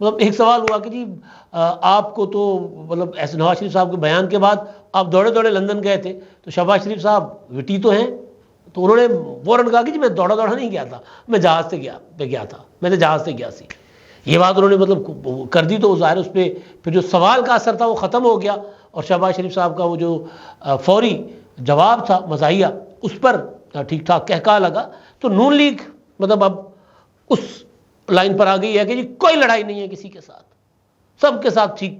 مطلب ایک سوال ہوا کہ جی آپ کو تو مطلب ایسے نواز شریف صاحب کے بیان کے بعد آپ دوڑے دوڑے لندن گئے تھے، تو شہباز شریف صاحب وٹی تو ہیں، تو انہوں نے فوراً کہا کہ جی میں دوڑا نہیں گیا تھا، میں جہاز سے گیا تھا، میں نے جہاز سے گیا سی. یہ بات انہوں نے مطلب کر دی، تو ظاہر اس پہ پھر جو سوال کا اثر تھا وہ ختم ہو گیا، اور شہباز شریف صاحب کا وہ جو فوری جواب تھا مزاحیہ، اس پر ٹھیک ٹھاک کہکا لگا. تو نون لیگ مطلب اب اس لائن پر آ گئی ہے کہ جی کوئی لڑائی نہیں ہے کسی کے ساتھ، سب کے ساتھ ٹھیک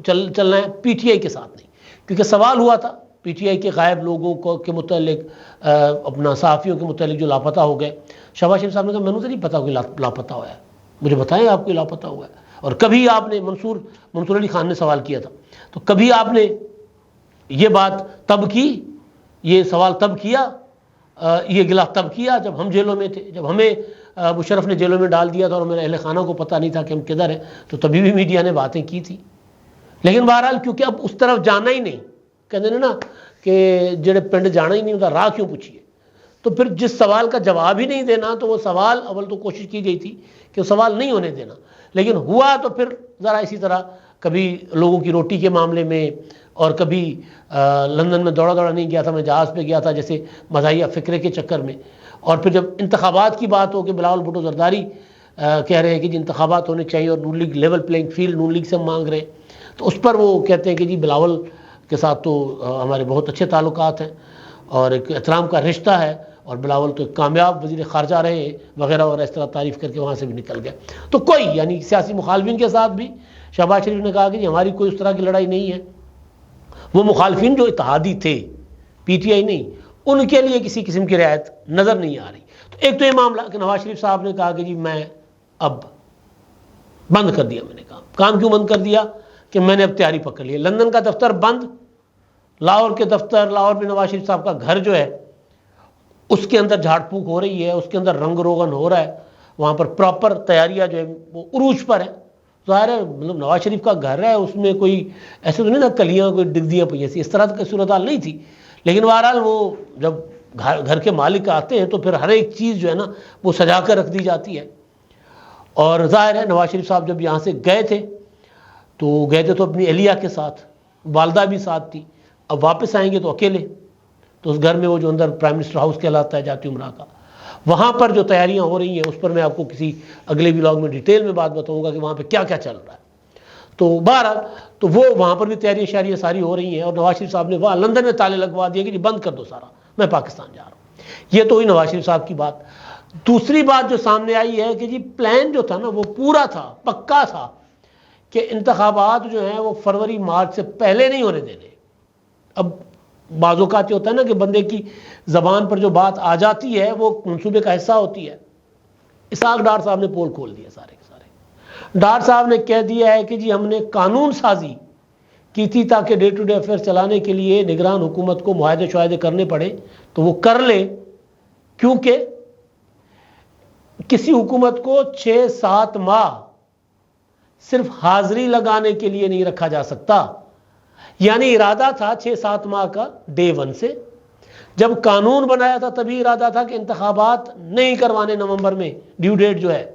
چلنا ہے، پی ٹی آئی کے ساتھ نہیں. کیونکہ سوال ہوا تھا پی ٹی آئی کے غائب لوگوں کے متعلق، اپنا صحافیوں کے متعلق جو لاپتہ ہو گئے. شہباز شریف صاحب نے کہا میں نے تو نہیں پتا کوئی لاپتہ ہوا ہے، مجھے بتائیں آپ کوئی لاپتہ ہوا ہے. اور کبھی آپ نے منصور علی خان نے سوال کیا تھا، تو کبھی آپ نے یہ بات تب کی، یہ سوال تب کیا، یہ گلا تب کیا جب ہم جیلوں میں تھے، جب ہمیں مشرف نے جیلوں میں ڈال دیا تھا اور میرے اہل خانہ کو پتہ نہیں تھا کہ ہم کدھر ہیں، تو تبھی بھی میڈیا نے باتیں کی تھی. لیکن بہرحال کیونکہ اب اس طرف جانا ہی نہیں، کہتے ہیں نا کہ جڑے پنڈ جانا ہی نہیں ہوتا راہ کیوں پوچھیے. تو پھر جس سوال کا جواب ہی نہیں دینا، تو وہ سوال اول تو کوشش کی گئی تھی کہ وہ سوال نہیں ہونے دینا، لیکن ہوا تو پھر ذرا اسی طرح کبھی لوگوں کی روٹی کے معاملے میں، اور کبھی لندن میں دوڑا نہیں گیا تھا، میں جہاز پہ گیا تھا جیسے مزاحیہ فکرے کے چکر میں. اور پھر جب انتخابات کی بات ہو کہ بلاول بھٹو زرداری کہہ رہے ہیں کہ جی انتخابات ہونے چاہیے اور نون لیگ لیول پلینگ فیلڈ نون لیگ سے مانگ رہے ہیں، تو اس پر وہ کہتے ہیں کہ جی بلاول کے ساتھ تو ہمارے بہت اچھے تعلقات ہیں اور ایک احترام کا رشتہ ہے، اور بلاول تو ایک کامیاب وزیر خارجہ رہے ہیں وغیرہ اور اس طرح تعریف کر کے وہاں سے بھی نکل گئے. تو کوئی یعنی سیاسی مخالفین کے ساتھ بھی شہباز شریف نے کہا کہ جی ہماری کوئی اس طرح کی لڑائی نہیں ہے. وہ مخالفین جو اتحادی تھے، پی ٹی آئی نہیں، ان کے لیے کسی قسم کی رعایت نظر نہیں آ رہی. تو ایک تو یہ معاملہ کہ نواز شریف صاحب نے کہا کہ جی میں اب بند کر دیا، میں نے کام کیوں بند کر دیا کہ میں نے اب تیاری پکڑ لی ہے. لندن کا دفتر بند، لاہور کے دفتر، لاہور میں نواز شریف صاحب کا گھر جو ہے اس کے اندر جھاڑ پھونک ہو رہی ہے، اس کے اندر رنگ روغن ہو رہا ہے، وہاں پر پراپر تیاریاں جو ہے وہ عروج پر ہیں. ظاہر ہے مطلب نواز شریف کا گھر ہے، اس میں کوئی ایسے تو نہیں نا کلیاں کوئی ڈگ دیاں پئی ایسی، اس طرح کی صورتحال نہیں تھی. لیکن بہرحال وہ جب گھر کے مالک آتے ہیں تو پھر ہر ایک چیز جو ہے نا وہ سجا کر رکھ دی جاتی ہے. اور ظاہر ہے نواز شریف صاحب جب یہاں سے گئے تھے تو اپنی اہلیہ کے ساتھ، والدہ بھی ساتھ تھی. اب واپس آئیں گے تو اکیلے، تو اس گھر میں وہ جو اندر پرائم منسٹر ہاؤس کہلاتا ہے جاتی عمرہ کا، وہاں پر جو تیاریاں ہو رہی ہیں اس پر میں آپ کو کسی اگلے ولاگ میں ڈیٹیل میں بات بتاؤں گا کہ وہاں پہ کیا کیا چل رہا ہے. تو بہرحال تو وہ وہاں پر بھی تیاریاں شاریاں ساری ہو رہی ہیں، اور نواز شریف صاحب نے وہاں لندن میں تالے لگوا دیے کہ جی بند کر دو سارا، میں پاکستان جا رہا ہوں. یہ تو ہوئی نواز شریف صاحب کی بات. دوسری بات جو سامنے آئی ہے کہ جی پلان جو تھا نا وہ پورا تھا، پکا تھا کہ انتخابات جو ہیں وہ فروری مارچ سے پہلے نہیں ہونے دینے. اب بعض اوقات یہ ہوتا ہے نا کہ بندے کی زبان پر جو بات آ جاتی ہے وہ منصوبے کا حصہ ہوتی ہے. اسحاق ڈار صاحب نے پول کھول دیا سارے کے سارے. ڈار صاحب نے کہہ دیا ہے کہ جی ہم نے قانون سازی کی تھی تاکہ ڈے ٹو ڈے افیئر چلانے کے لیے نگران حکومت کو معاہدے شاہدے کرنے پڑے تو وہ کر لے، کیونکہ کسی حکومت کو 6-7 ماہ صرف حاضری لگانے کے لیے نہیں رکھا جا سکتا. یعنی ارادہ تھا 6-7 ماہ کا ڈے 1 سے. جب قانون بنایا تھا تبھی ارادہ تھا کہ انتخابات نہیں کروانے نومبر میں، ڈیو ڈیٹ جو ہے.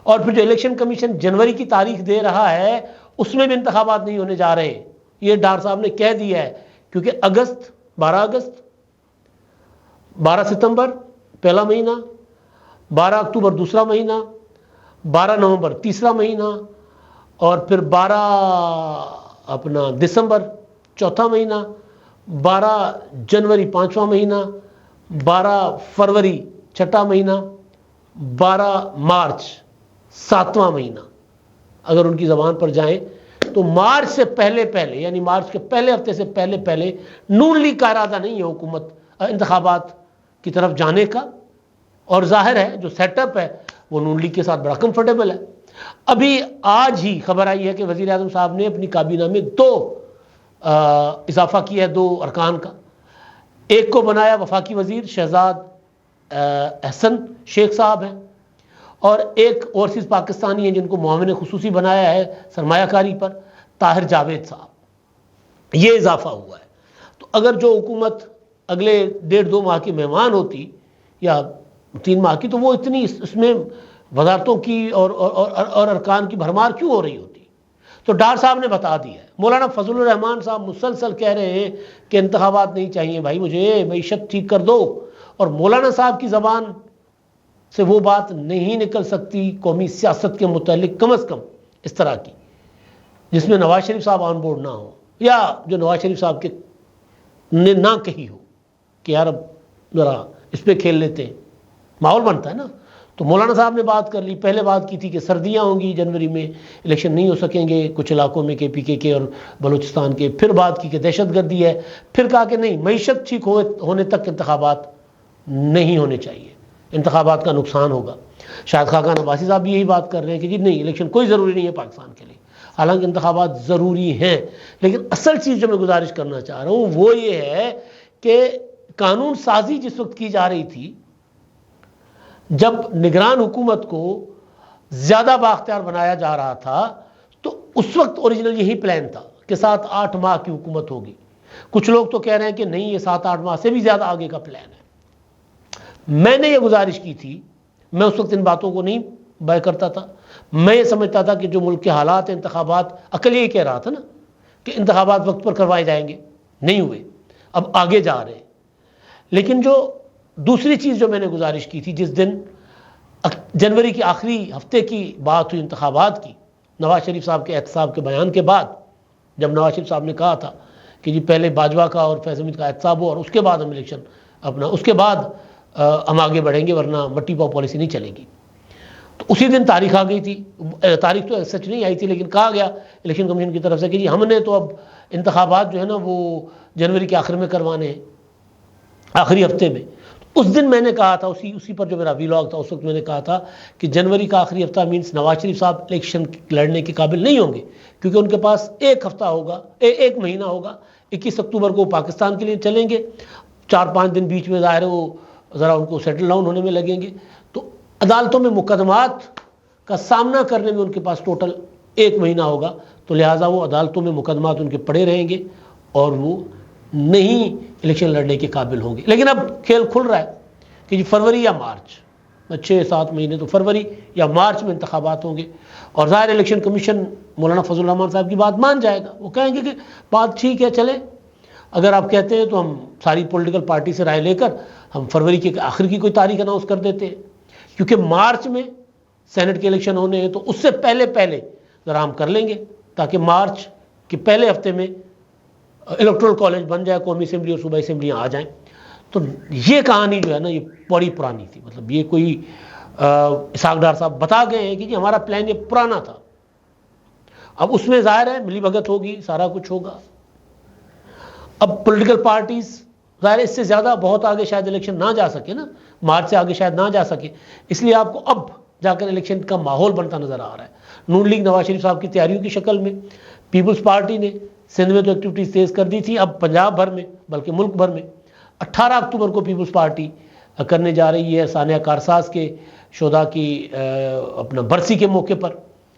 اور پھر جو الیکشن کمیشن جنوری کی تاریخ دے رہا ہے اس میں بھی انتخابات نہیں ہونے جا رہے. یہ ڈار صاحب نے کہہ دیا ہے، کیونکہ 12 اگست 12 ستمبر پہلا مہینہ، 12 اکتوبر دوسرا مہینہ، 12 نومبر تیسرا مہینہ، اور پھر 12 دسمبر چوتھا مہینہ، 12 جنوری 5واں مہینہ، 12 فروری 6واں مہینہ، 12 مارچ 7واں مہینہ. اگر ان کی زبان پر جائیں تو مارچ سے پہلے یعنی مارچ کے پہلے ہفتے سے پہلے نون لیگ کا ارادہ نہیں ہے حکومت انتخابات کی طرف جانے کا. اور ظاہر ہے جو سیٹ اپ ہے وہ نون لیگ کے ساتھ بڑا کمفرٹیبل ہے. ابھی آج ہی خبر آئی ہے کہ وزیر اعظم صاحب نے اپنی کابینہ میں 2 اضافہ کیا ہے، 2 ارکان کا. ایک کو بنایا وفاقی وزیر شہزاد احسن شیخ صاحب ہیں، اور ایک اوورسیز پاکستانی ہیں جن کو معاون خصوصی بنایا ہے سرمایہ کاری پر، طاہر جاوید صاحب. یہ اضافہ ہوا ہے. تو اگر جو حکومت اگلے 1.5-2 ماہ کی مہمان ہوتی یا 3 ماہ کی، تو وہ اتنی اس میں وزارتوں کی اور ارکان کی بھرمار کیوں ہو رہی ہوتی؟ تو ڈار صاحب نے بتا دیا ہے۔ مولانا فضل الرحمان صاحب مسلسل کہہ رہے ہیں کہ انتخابات نہیں چاہیے بھائی، مجھے معیشت ٹھیک کر دو، اور مولانا صاحب کی زبان سے وہ بات نہیں نکل سکتی قومی سیاست کے متعلق، کم از کم اس طرح کی، جس میں نواز شریف صاحب آن بورڈ نہ ہو، یا جو نواز شریف صاحب کے نے نہ کہی ہو کہ یار اب ذرا اس پہ کھیل لیتے ہیں، ماحول بنتا ہے نا۔ تو مولانا صاحب نے بات کر لی، پہلے بات کی تھی کہ سردیاں ہوں گی، جنوری میں الیکشن نہیں ہو سکیں گے کچھ علاقوں میں KPK کے اور بلوچستان کے، پھر بات کی کہ دہشت گردی ہے، پھر کہا کہ نہیں، معیشت ٹھیک ہونے تک انتخابات نہیں ہونے چاہیے، انتخابات کا نقصان ہوگا۔ شاہد خاقان عباسی صاحب بھی یہی بات کر رہے ہیں کہ جی نہیں، الیکشن کوئی ضروری نہیں ہے پاکستان کے لیے، حالانکہ انتخابات ضروری ہیں، لیکن اصل چیز جو میں گزارش کرنا چاہ رہا ہوں وہ یہ ہے کہ قانون سازی جس وقت کی جا رہی تھی، جب نگران حکومت کو زیادہ بااختیار بنایا جا رہا تھا، تو اس وقت اوریجنل یہی پلان تھا کہ 7-8 ماہ کی حکومت ہوگی۔ کچھ لوگ تو کہہ رہے ہیں کہ نہیں، یہ 7-8 ماہ سے بھی زیادہ آگے کا پلان ہے۔ میں نے یہ گزارش کی تھی، میں اس وقت ان باتوں کو نہیں بائے کرتا تھا، میں یہ سمجھتا تھا کہ جو ملک کے حالات ہیں، انتخابات، عقل یہی کہہ رہا تھا نا کہ انتخابات وقت پر کروائے جائیں گے، نہیں ہوئے، اب آگے جا رہے ہیں۔ لیکن جو دوسری چیز جو میں نے گزارش کی تھی، جس دن جنوری کے آخری ہفتے کی بات ہوئی انتخابات کی، نواز شریف صاحب کے احتساب کے بیان کے بعد، جب نواز شریف صاحب نے کہا تھا کہ جی پہلے باجوہ کا اور فیض حمید کا احتساب ہو اور اس کے بعد ہم الیکشن اس کے بعد ہم آگے بڑھیں گے، ورنہ مٹی پاؤ پالیسی نہیں چلے گی۔ تو اسی دن تاریخ آ گئی تھی، تاریخ تو سچ نہیں آئی تھی، لیکن کہا گیا الیکشن کمیشن کی طرف سے کہ جی ہم نے تو اب انتخابات جو ہے نا وہ جنوری کے آخر میں کروانے ہیں، آخری ہفتے میں۔ اس دن میں نے کہا تھا، اسی پر جو میرا ویلاگ تھا، اس وقت میں نے کہا تھا کہ جنوری کا آخری ہفتہ مینس نواز شریف صاحب الیکشن لڑنے کے قابل نہیں ہوں گے، کیونکہ ان کے پاس ایک ہفتہ ہوگا، ایک مہینہ ہوگا، 21 اکتوبر کو پاکستان کے لیے چلیں گے، 4-5 دن بیچ میں ظاہر ہے وہ ذرا ان کو سیٹل ڈاؤن ہونے میں لگیں گے، تو عدالتوں میں مقدمات کا سامنا کرنے میں ان کے پاس ٹوٹل 1 مہینہ ہوگا، تو لہٰذا وہ عدالتوں میں مقدمات ان کے پڑے رہیں گے اور وہ نہیں الیکشن لڑنے کے قابل ہوں گے۔ لیکن اب کھیل کھل رہا ہے کہ جی فروری یا مارچ، 6-7 مہینے تو فروری یا مارچ میں انتخابات ہوں گے، اور ظاہر الیکشن کمیشن مولانا فضل الرحمان صاحب کی بات مان جائے گا، وہ کہیں گے کہ بات ٹھیک ہے، چلے اگر آپ کہتے ہیں تو ہم ساری پولیٹیکل پارٹی سے رائے لے کر ہم فروری کے آخر کی کوئی تاریخ اناؤنس کر دیتے ہیں، کیونکہ مارچ میں سینٹ کے الیکشن ہونے ہیں، تو اس سے پہلے ذرا ہم کر لیں گے تاکہ مارچ کے پہلے ہفتے میں الیکٹورل کالج بن جائے، قومی اسمبلی اور صوبائی اسمبلیاں آ جائیں۔ تو یہ کہانی جو ہے نا یہ بڑی پرانی تھی، مطلب یہ کوئی اسحاق ڈار صاحب بتا گئے ہیں کہ جی ہمارا پلان یہ پرانا تھا، اب اس میں ظاہر ہے ملی بھگت ہوگی، سارا کچھ ہوگا۔ اب پولیٹیکل پارٹیز ظاہر ہے اس سے زیادہ بہت آگے شاید الیکشن نہ جا سکے نا، مارچ سے آگے شاید نہ جا سکے، اس لیے آپ کو اب جا کر الیکشن کا ماحول بنتا نظر آ رہا ہے۔ نون لیگ نواز شریف صاحب کی تیاریوں کی شکل میں، پیپلز پارٹی نے سندھ میں تو ایکٹیویٹیز تیز کر دی تھی، اب پنجاب بھر میں بلکہ ملک بھر میں 18 اکتوبر کو پیپلز پارٹی کرنے جا رہی ہے، ثانیہ کارساز کے شہداء کی اپنا برسی کے موقع پر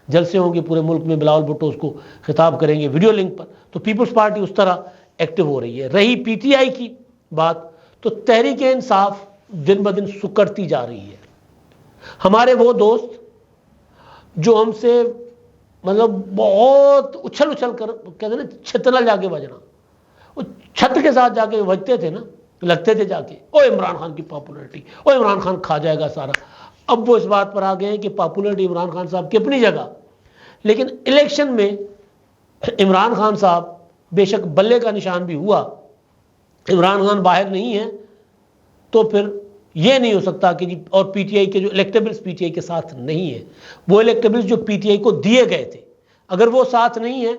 جلسے ہوں گے پورے ملک میں، بلاول بھٹو اس کو خطاب کریں گے ویڈیو لنک پر، تو پیپلز پارٹی اس طرح ایکٹیو ہو رہی ہے۔ رہی PTI کی بات، تو تحریک انصاف دن بدن سکڑتی جا رہی ہے۔ ہمارے وہ دوست جو ہم سے مطلب بہت اچھل کر کہتے ہیں نا چھتنا جا کے بجنا، وہ چھت کے ساتھ جا کے بجتے تھے نا، لگتے تھے جا کے او عمران خان کی پاپولرٹی، او عمران خان کھا جائے گا سارا، اب وہ اس بات پر آ گئے ہیں کہ پاپولرٹی عمران خان صاحب کی اپنی جگہ، لیکن الیکشن میں عمران خان صاحب بے شک بلے کا نشان بھی ہوا، عمران خان باہر نہیں ہے تو پھر یہ نہیں ہو سکتا کہ جی، اور PTI کے جو الیکٹیبلز PTI کے ساتھ نہیں ہے، وہ الیکٹیبلز جو PTI کو دیے گئے تھے، اگر وہ ساتھ نہیں ہے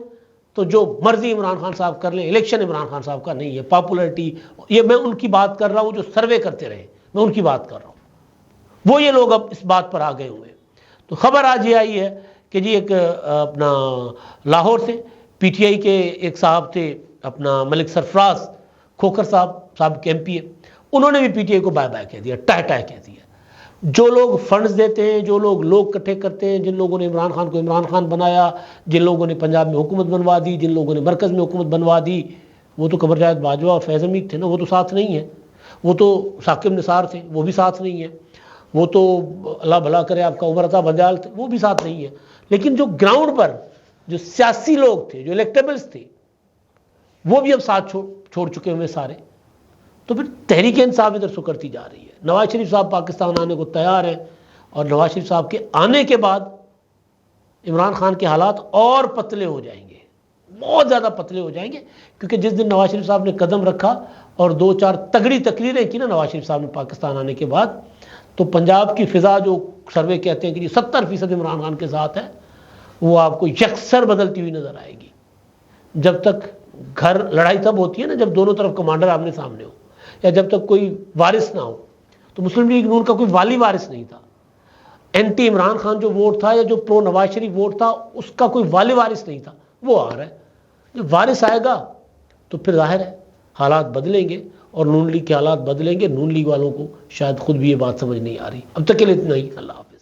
تو جو مرضی عمران خان صاحب کر لیں، الیکشن عمران خان صاحب کا نہیں ہے، پاپولرٹی، یہ میں ان کی بات کر رہا ہوں جو سروے کرتے رہے، میں ان کی بات کر رہا ہوں، وہ یہ لوگ اب اس بات پر آ گئے ہوئے ہیں۔ تو خبر آج یہ آئی ہے کہ جی ایک اپنا لاہور سے PTI کے ایک صاحب تھے اپنا ملک سرفراز کھوکھر صاحب کے MP ہے، انہوں نے بھی PTI کو بائے بائے کہہ دیا، ٹائے کہہ دیا۔ جو لوگ فنڈز دیتے ہیں، جو لوگ اکٹھے کرتے ہیں، جن لوگوں نے عمران خان کو عمران خان بنایا، جن لوگوں نے پنجاب میں حکومت بنوا دی، جن لوگوں نے مرکز میں حکومت بنوا دی، وہ تو قمر جاوید باجوہ اور فیض حمید تھے نا، وہ تو ساتھ نہیں ہیں، وہ تو ثاقب نثار تھے، وہ بھی ساتھ نہیں ہیں، وہ تو اللہ بھلا کرے آپ کا عمر عطا بندیال تھے، وہ بھی ساتھ نہیں ہے، لیکن جو گراؤنڈ پر جو سیاسی لوگ تھے، جو الیکٹیبلز تھے، وہ بھی اب ساتھ چھوڑ چکے ہوئے سارے. تو پھر تحریک انصاف ادھر سکڑتی جا رہی ہے. نواز شریف صاحب پاکستان آنے کو تیار ہیں، اور نواز شریف صاحب کے آنے کے بعد عمران خان کے حالات اور پتلے ہو جائیں گے، بہت زیادہ پتلے ہو جائیں گے. کیونکہ جس دن نواز شریف صاحب نے قدم رکھا اور 2-4 تگڑی تقریریں کی نا نواز شریف صاحب نے پاکستان آنے کے بعد، تو پنجاب کی فضا جو سروے کہتے ہیں کہ 70% عمران خان کے ساتھ ہے، وہ آپ کو یکسر بدلتی ہوئی نظر آئے گی. جب تک گھر لڑائی تب ہوتی ہے نا جب دونوں طرف کمانڈر آمنے سامنے ہو، یا جب تک کوئی وارث نہ ہو. تو مسلم لیگ نون کا کوئی والی وارث نہیں تھا. اینٹی عمران خان جو ووٹ تھا یا جو پرو نواز شریف ووٹ تھا، اس کا کوئی والی وارث نہیں تھا. وہ آ رہا ہے. جب وارث آئے گا تو پھر ظاہر ہے حالات بدلیں گے، اور نون لیگ کے حالات بدلیں گے. نون لیگ والوں کو شاید خود بھی یہ بات سمجھ نہیں آ رہی. اب تک کے لیے اتنا ہی. اللہ حافظ.